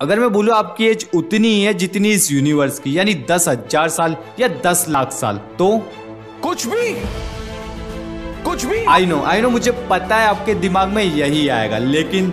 अगर मैं बोलूँ आपकी एज उतनी ही है जितनी इस यूनिवर्स की, यानी 10,000 साल या 10 लाख साल, तो कुछ भी आई नो मुझे पता है आपके दिमाग में यही आएगा, लेकिन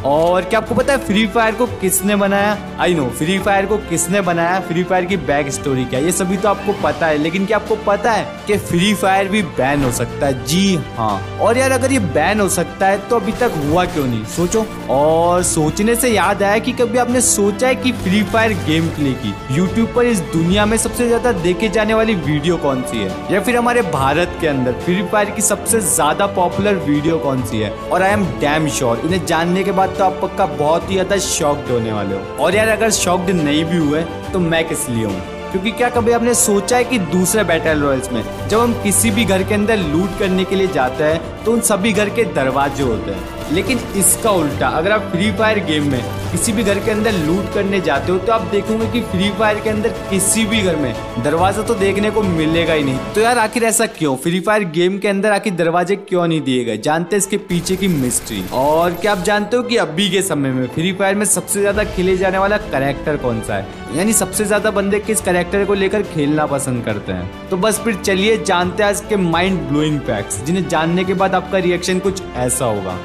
और क्या आपको पता है फ्री फायर को किसने बनाया? आई नो फ्री फायर को किसने बनाया, फ्री फायर की बैक स्टोरी क्या है, ये सभी तो आपको पता है। लेकिन क्या आपको पता है कि फ्री फायर भी बैन हो सकता है? जी हाँ। और यार अगर ये बैन हो सकता है तो अभी तक हुआ क्यों नहीं, सोचो। और सोचने से याद आया कि कभी आपने सोचा है कि फ्री फायर गेम प्ले की यूट्यूब पर इस दुनिया में सबसे ज्यादा देखे जाने वाली वीडियो कौन सी है, या फिर हमारे भारत के अंदर फ्री फायर की सबसे ज्यादा पॉपुलर वीडियो कौन सी है? और आई एम डैम श्योर इन्हें जानने के बाद तो आप पक्का बहुत ही ज्यादा शॉक्ड होने वाले हो। और यार अगर शॉक्ड नहीं भी हुए तो मैं किस लिए हूँ, क्योंकि क्या कभी आपने सोचा है कि दूसरे बैटल रॉयल्स में जब हम किसी भी घर के अंदर लूट करने के लिए जाते हैं तो उन सभी घर के दरवाजे होते हैं, लेकिन इसका उल्टा अगर आप फ्री फायर गेम में किसी भी घर के अंदर लूट करने जाते हो तो आप देखोगे कि फ्री फायर के अंदर किसी भी घर में दरवाजा तो देखने को मिलेगा ही नहीं। तो यार आखिर ऐसा क्यों? फ्री फायर गेम के अंदर आखिर दरवाजे क्यों नहीं दिए गए? जानते हैं इसके पीछे की मिस्ट्री। और क्या आप जानते हो कि अभी के समय में फ्री फायर में सबसे ज्यादा खेले जाने वाला कैरेक्टर कौन सा है, यानी सबसे ज्यादा बंदे किस कैरेक्टर को लेकर खेलना पसंद करते हैं? तो बस फिर चलिए जानते हैं आज के माइंड ब्लोइंग फैक्ट्स, जिन्हें जानने के बाद आपका रिएक्शन कुछ ऐसा होगा।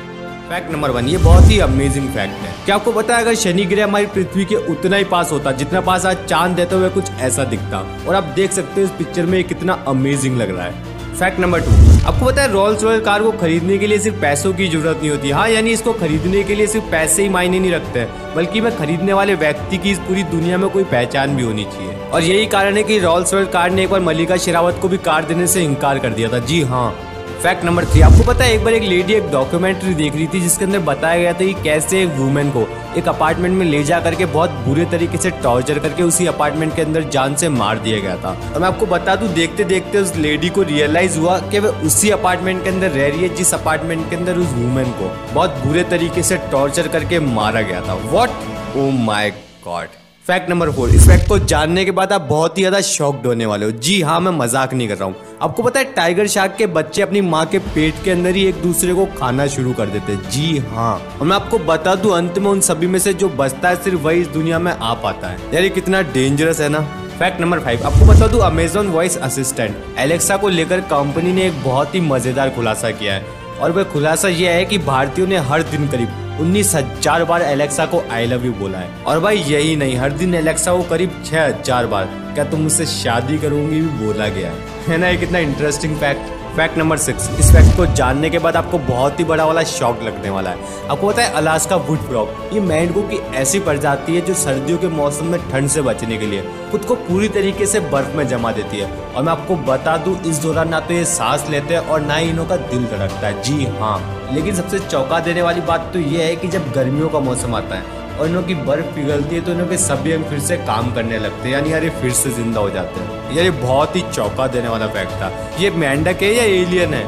फैक्ट नंबर 1, ये बहुत ही अमेजिंग फैक्ट है। क्या आपको पता है अगर शनि ग्रह हमारी पृथ्वी के उतना ही पास होता जितना पास आज चांद देते हुए कुछ ऐसा दिखता। और आप देख सकते हो इस पिक्चर में कितना अमेजिंग लग रहा है। फैक्ट नंबर 2, आपको पता है रोल्स रॉयल कार को खरीदने के लिए सिर्फ पैसों की जरूरत नहीं होती। हाँ, यानी इसको खरीदने के लिए सिर्फ पैसे ही मायने नहीं रखते, बल्कि मैं खरीदने वाले व्यक्ति की इस पूरी दुनिया में कोई पहचान भी होनी चाहिए। और यही कारण है कि रोल्स रॉयल कार ने एक बार मल्लिका शेरावत को भी कार देने से इनकार कर दिया था। जी हाँ। फैक्ट नंबर 3, आपको पता है एक बार एक लेडी एक डॉक्यूमेंट्री देख रही थी जिसके अंदर बताया गया था कि कैसे एक वुमेन को एक अपार्टमेंट में ले जा करके बहुत बुरे तरीके से टॉर्चर करके उसी अपार्टमेंट के अंदर जान से मार दिया गया था। और मैं आपको बता दूं, देखते देखते उस लेडी को रियलाइज हुआ कि वह उसी अपार्टमेंट के अंदर रह रही है जिस अपार्टमेंट के अंदर उस वुमेन को बहुत बुरे तरीके से टॉर्चर करके मारा गया था। What? Oh my God. Fact number 4, इस फैक्ट को जानने के बाद आप बहुत ही ज्यादा शॉक्ड होने वाले हो। जी हाँ, मैं मजाक नहीं कर रहा हूँ। आपको पता है टाइगर शार्क के बच्चे अपनी माँ के पेट के अंदर ही एक दूसरे को खाना शुरू कर देते हैं। जी हाँ। और मैं आपको बता दूं, अंत में उन सभी में से जो बचता है सिर्फ वही इस दुनिया में आ पाता है। यार ये कितना डेंजरस है ना। फैक्ट नंबर 5, आपको बता दूं अमेजॉन वॉइस असिस्टेंट एलेक्सा को लेकर कंपनी ने एक बहुत ही मजेदार खुलासा किया है। और वह खुलासा यह है कि भारतीयों ने हर दिन करीब 19,000 बार एलेक्सा को आई लव यू बोला है। और भाई यही नहीं, हर दिन एलेक्सा को करीब 6,000 बार क्या तुम मुझसे शादी करोगी भी बोला गया है ना। ये कितना इंटरेस्टिंग फैक्ट। फैक्ट नंबर 6, इस फैक्ट को जानने के बाद आपको बहुत ही बड़ा वाला शॉक लगने वाला है। आपको पता है अलास्का वुड फ्रॉग, ये मेंढकों की ऐसी प्रजाति है जो सर्दियों के मौसम में ठंड से बचने के लिए खुद को पूरी तरीके से बर्फ में जमा देती है। और मैं आपको बता दूं, इस दौरान ना तो ये सांस लेते हैं और ना ही इन्हों का दिल धड़कता है। जी हाँ। लेकिन सबसे चौंका देने वाली बात तो ये है कि जब गर्मियों का मौसम आता है और इन्हों की बर्फ पिघलती है तो इन्हों के सभी अंग फिर से काम करने लगते हैं, यानी यार ये फिर से जिंदा हो जाते हैं। यार ये बहुत ही चौंका देने वाला फैक्ट था। ये मेंढक है या एलियन है?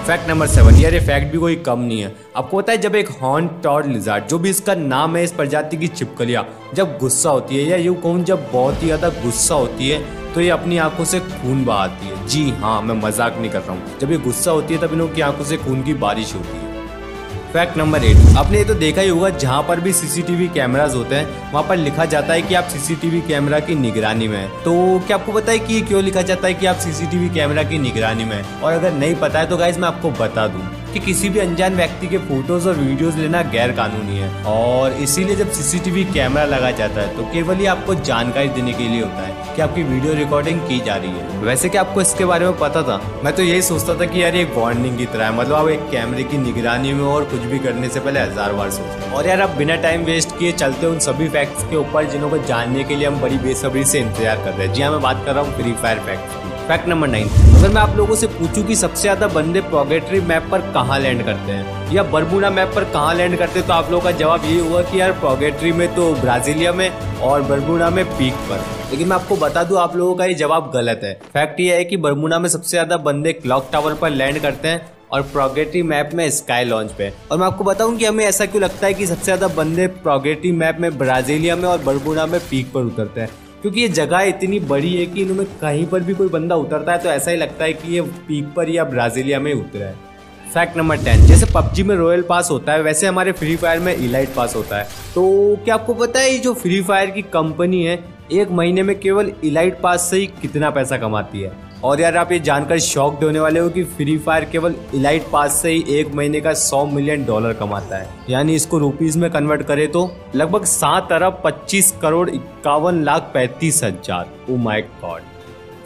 फैक्ट नंबर 7, यार ये फैक्ट भी कोई कम नहीं है। आपको पता है जब एक हॉर्न टॉड लिजार्ड, जो भी इसका नाम है, इस प्रजाति की छिपकलियां जब गुस्सा होती है, या यूं कहूं जब बहुत ही ज्यादा गुस्सा होती है, तो ये अपनी आंखों से खून बहाती है। जी हाँ, मैं मजाक नहीं कर रहा हूँ। जब ये गुस्सा होती है तब इन्हों की आंखों से खून की बारिश होती है। फैक्ट नंबर 8, आपने ये तो देखा ही होगा, जहाँ पर भी सीसीटीवी कैमरास होते हैं वहाँ पर लिखा जाता है कि आप सीसीटीवी कैमरा की निगरानी में हैं। तो क्या आपको पता है कि क्यों लिखा जाता है कि आप सीसीटीवी कैमरा की निगरानी में हैं? और अगर नहीं पता है तो गाइस मैं आपको बता दूं कि किसी भी अनजान व्यक्ति के फोटोज और वीडियोस लेना गैर कानूनी है। और इसीलिए जब सीसीटीवी कैमरा लगा जाता है तो केवल ही आपको जानकारी देने के लिए होता है कि आपकी वीडियो रिकॉर्डिंग की जा रही है। वैसे क्या आपको इसके बारे में पता था? मैं तो यही सोचता था कि यार ये वार्निंग की तरह है, मतलब आप एक कैमरे की निगरानी में और कुछ भी करने से पहले 1000 बार सोचें। और यार अब बिना टाइम वेस्ट किए चलते उन सभी फैक्ट्स के ऊपर जिन्हों को जानने के लिए हम बड़ी बेसब्री से इंतजार कर रहे हैं। जी हाँ, मैं बात कर रहा हूँ free fire facts. Fact number 9, अगर मैं आप लोगों से पूछूं कि सबसे ज्यादा बंदे प्रोगेटरी मैप पर कहाँ लैंड करते हैं या बरमूडा मैप पर कहाँ लैंड करते हैं, तो आप लोगों का जवाब ये होगा कि यार प्रोगेटरी में तो ब्राजीलिया में और बरमूडा में पीक पर। लेकिन मैं आपको बता दूं, आप लोगों का ये जवाब गलत है। फैक्ट ये है कि बरमूडा में सबसे ज्यादा बंदे क्लॉक टावर पर लैंड करते हैं और प्रोगेटरी मैप में स्काई लॉन्च पे। और मैं आपको बताऊं कि हमें ऐसा क्यों लगता है कि सबसे ज्यादा बंदे प्रोगेटरी मैप में ब्राजीलिया में और बरमूडा में पीक पर उतरते हैं, क्योंकि ये जगह इतनी बड़ी है कि इनमें कहीं पर भी कोई बंदा उतरता है तो ऐसा ही लगता है कि ये पीक पर या ब्राजीलिया में उतरा है। फैक्ट नंबर 10, जैसे पबजी में रॉयल पास होता है वैसे हमारे फ्री फायर में इलाइट पास होता है। तो क्या आपको पता है ये जो फ्री फायर की कंपनी है एक महीने में केवल इलाइट पास से ही कितना पैसा कमाती है? और यार आप ये जानकर शॉक होने वाले हो कि फ्री फायर केवल इलाइट पास से ही एक महीने का $100 मिलियन कमाता है। यानी इसको रुपीस में कन्वर्ट करे तो लगभग 7 अरब 25 करोड़ 51 लाख 35 हजार। Oh my God.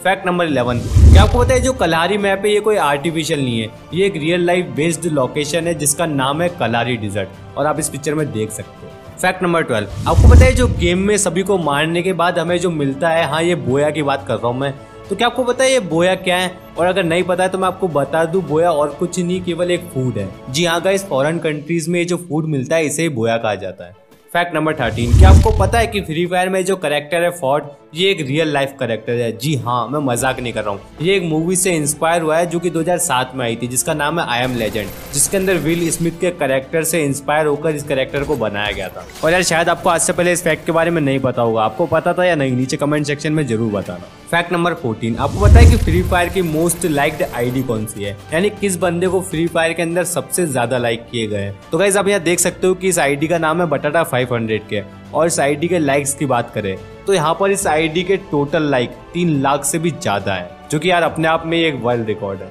Fact number 11, क्या आपको पता है जो कलारी मैप है ये कोई आर्टिफिशियल नहीं है, ये एक रियल लाइफ बेस्ड लोकेशन है जिसका नाम है कलारी डिजर्ट और आप इस पिक्चर में देख सकते हो। फैक्ट नंबर 12, आपको पता है जो गेम में सभी को मारने के बाद हमें जो मिलता है, हाँ ये बोया की बात कर रहा हूँ मैं, तो क्या आपको पता है ये बोया क्या है? और अगर नहीं पता है तो मैं आपको बता दूं, बोया और कुछ नहीं केवल एक फूड है। जी हाँ गाइस, फॉरेन कंट्रीज में जो फूड मिलता है इसे ही बोया कहा जाता है। फैक्ट नंबर 13, क्या आपको पता है कि फ्री फायर में जो करेक्टर है फॉर्ड ये एक रियल लाइफ करेक्टर है? जी हाँ, मैं मजाक नहीं कर रहा हूँ, ये एक मूवी से इंस्पायर हुआ है जो कि 2007 में आई थी जिसका नाम है आई एम लेजेंड, जिसके अंदर विल स्मिथ के करेक्टर से इंस्पायर होकर इस करेक्टर को बनाया गया था। और यार शायद आपको आज से पहले इस फैक्ट के बारे में नहीं पता होगा, आपको पता था या नहीं नीचे कमेंट सेक्शन में जरूर बताना। फैक्ट नंबर 14, आपको पता है कि फ्री फायर की मोस्ट लाइक्ड आईडी कौन सी है? यानी किस बंदे को फ्री फायर के अंदर सबसे ज्यादा लाइक किए गए? तो गाइस आप यहाँ देख सकते हो कि इस आईडी का नाम है बटाटा 500 के, और इस आईडी के लाइक्स की बात करें तो यहाँ पर इस आईडी के टोटल लाइक 3 लाख से भी ज्यादा है, जो कि यार अपने आप में एक वर्ल्ड रिकॉर्ड है।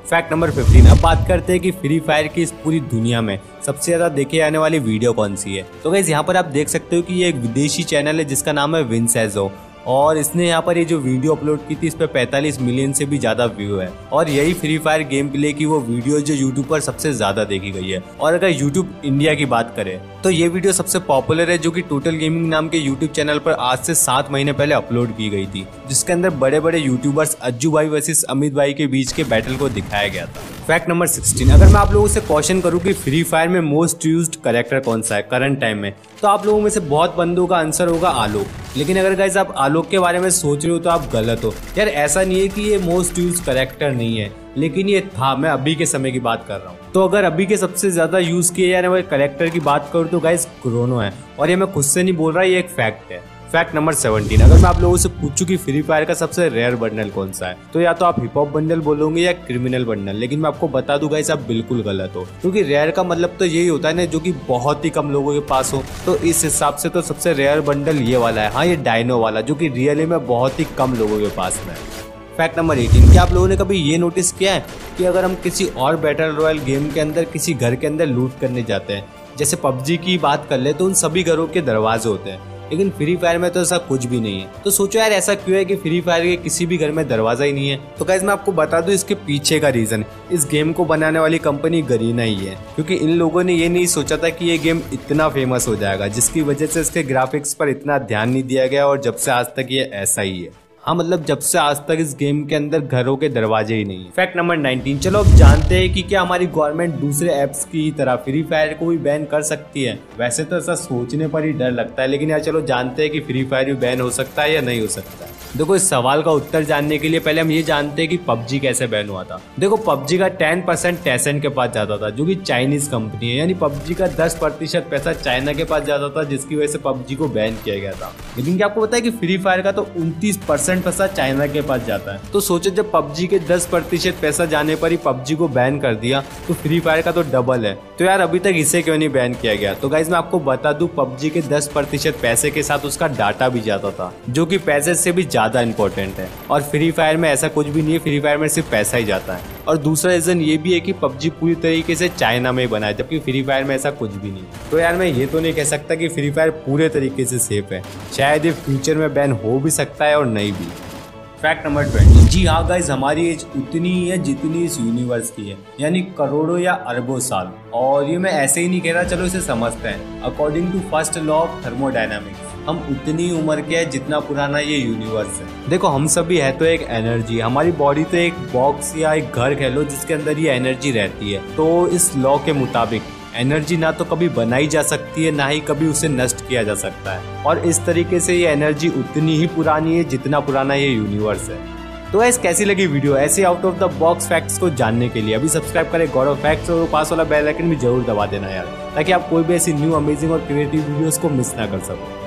फैक्ट नंबर 15, अब बात करते हैं कि फ्री फायर की इस पूरी दुनिया में सबसे ज्यादा देखे जाने वाली वीडियो कौन सी है? तो गाइस यहाँ पर आप देख सकते हो कि ये एक विदेशी चैनल है जिसका नाम है विंसेजो, और इसने यहाँ पर ये जो वीडियो अपलोड की थी इस पे 45 मिलियन से भी ज्यादा व्यू है, और यही फ्री फायर गेम प्ले की वो वीडियो जो यूट्यूब पर सबसे ज्यादा देखी गई है। और अगर यूट्यूब इंडिया की बात करें तो ये वीडियो सबसे पॉपुलर है, जो कि टोटल गेमिंग नाम के यूट्यूब चैनल पर आज से 7 महीने पहले अपलोड की गई थी, जिसके अंदर बड़े बड़े यूट्यूबर्स अज्जू भाई वर्सेस अमित भाई के बीच के बैटल को दिखाया गया था। फैक्ट नंबर 16, अगर मैं आप लोगों से क्वेश्चन करूं कि फ्री फायर में मोस्ट यूज्ड कैरेक्टर कौन सा है करंट टाइम में, तो आप लोगों में से बहुत बंदों का आंसर होगा आलोक। लेकिन अगर गाइस आप आलोक के बारे में सोच रहे हो तो आप गलत हो। यार ऐसा नहीं है कि ये मोस्ट यूज कैरेक्टर नहीं है, लेकिन ये था, मैं अभी के समय की बात कर रहा हूँ। तो अगर अभी के सबसे ज्यादा यूज किए जाने वाले कैरेक्टर की बात करूँ तो गाइस क्रोनो है, और ये मैं खुद से नहीं बोल रहा, ये एक फैक्ट है। फैक्ट नंबर 17, अगर मैं आप लोगों से पूछूं कि फ्री फायर का सबसे रेयर बंडल कौन सा है, तो या तो आप हिप हॉप बंडल बोलोगे या क्रिमिनल बंडल, लेकिन मैं आपको बता दूं गाइस आप बिल्कुल गलत हो, क्योंकि रेयर का मतलब तो यही होता है ना जो कि बहुत ही कम लोगों के पास हो। तो इस हिसाब से तो सबसे रेयर बंडल ये वाला है, हाँ ये डायनो वाला, जो कि रियली में बहुत ही कम लोगों के पास में है। फैक्ट नंबर 18, क्या आप लोगों ने कभी ये नोटिस किया है कि अगर हम किसी और बैटल रॉयल गेम के अंदर किसी घर के अंदर लूट करने जाते हैं, जैसे पबजी की बात कर ले तो उन सभी घरों के दरवाजे होते हैं, लेकिन फ्री फायर में तो ऐसा कुछ भी नहीं है। तो सोचो यार ऐसा क्यों है कि फ्री फायर के किसी भी घर में दरवाजा ही नहीं है? तो गाइस मैं आपको बता दूं इसके पीछे का रीजन, इस गेम को बनाने वाली कंपनी गरीना ही है, क्योंकि इन लोगों ने ये नहीं सोचा था कि ये गेम इतना फेमस हो जाएगा, जिसकी वजह से इसके ग्राफिक्स पर इतना ध्यान नहीं दिया गया, और जब से आज तक ये ऐसा ही है। हाँ मतलब जब से आज तक इस गेम के अंदर घरों के दरवाजे ही नहीं है। फैक्ट नंबर 19, चलो अब जानते हैं कि क्या हमारी गवर्नमेंट दूसरे ऐप्स की तरह फ्री फायर को भी बैन कर सकती है। वैसे तो ऐसा सोचने पर ही डर लगता है, लेकिन यार चलो जानते हैं कि फ्री फायर भी बैन हो सकता है या नहीं हो सकता है। देखो इस सवाल का उत्तर जानने के लिए पहले हम ये जानते हैं कि पबजी कैसे बैन हुआ था। देखो पबजी का 10% टेंसेंट के पास जाता था, जो कि चाइनीज कंपनी है, यानी पबजी का 10% पैसा चाइना के पास जाता था, जिसकी वजह से पबजी को बैन किया गया था। लेकिन क्या आपको पता है कि फ्री फायर का तो 29% पैसा चाइना के पास जाता है। तो सोचो जब पबजी के 10% पैसा जाने पर ही पबजी को बैन कर दिया, तो फ्री फायर का तो डबल है। तो यार अभी तक इसे क्यों नहीं बैन किया गया? तो गाइज मैं आपको बता दूं, पबजी के 10% पैसे के साथ उसका डाटा भी जाता था, जो कि पैसे से भी ज्यादा इंपॉर्टेंट है। और फ्री फायर में ऐसा कुछ भी नहीं है, फ्री फायर में सिर्फ पैसा ही जाता है। और दूसरा रीजन ये भी है कि पबजी पूरी तरीके से चाइना में बना है, जबकि फ्री फायर में ऐसा कुछ भी नहीं है। तो यार मैं ये तो नहीं कह सकता कि फ्री फायर पूरे तरीके से सेफ है, शायद ये फ्यूचर में बैन हो भी सकता है और नहीं भी। फैक्ट नंबर 20, जी हाँ गाइज हमारी एज उतनी ही है जितनी इस यूनिवर्स की है, यानी करोड़ों या अरबों साल। और ये मैं ऐसे ही नहीं कह रहा, चलो इसे समझते हैं। According to first law of thermodynamics हम उतनी उम्र के हैं जितना पुराना ये यूनिवर्स है। देखो हम सभी है तो एक एनर्जी, हमारी बॉडी तो एक बॉक्स या एक घर कह लो जिसके अंदर ये एनर्जी रहती है। तो इस लॉ के मुताबिक एनर्जी ना तो कभी बनाई जा सकती है, ना ही कभी उसे नष्ट किया जा सकता है। और इस तरीके से ये एनर्जी उतनी ही पुरानी है जितना पुराना ये यूनिवर्स है। तो ऐसे कैसी लगी वीडियो? ऐसे out of the box facts को जानने के लिए अभी सब्सक्राइब करें गॉड ऑफ फैक्ट्स, और पास वाला बेल आइकन भी जरूर दबा देना यार, ताकि आप कोई भी ऐसी न्यू अमेजिंग और क्रिएटिव वीडियोस को मिस ना कर सको।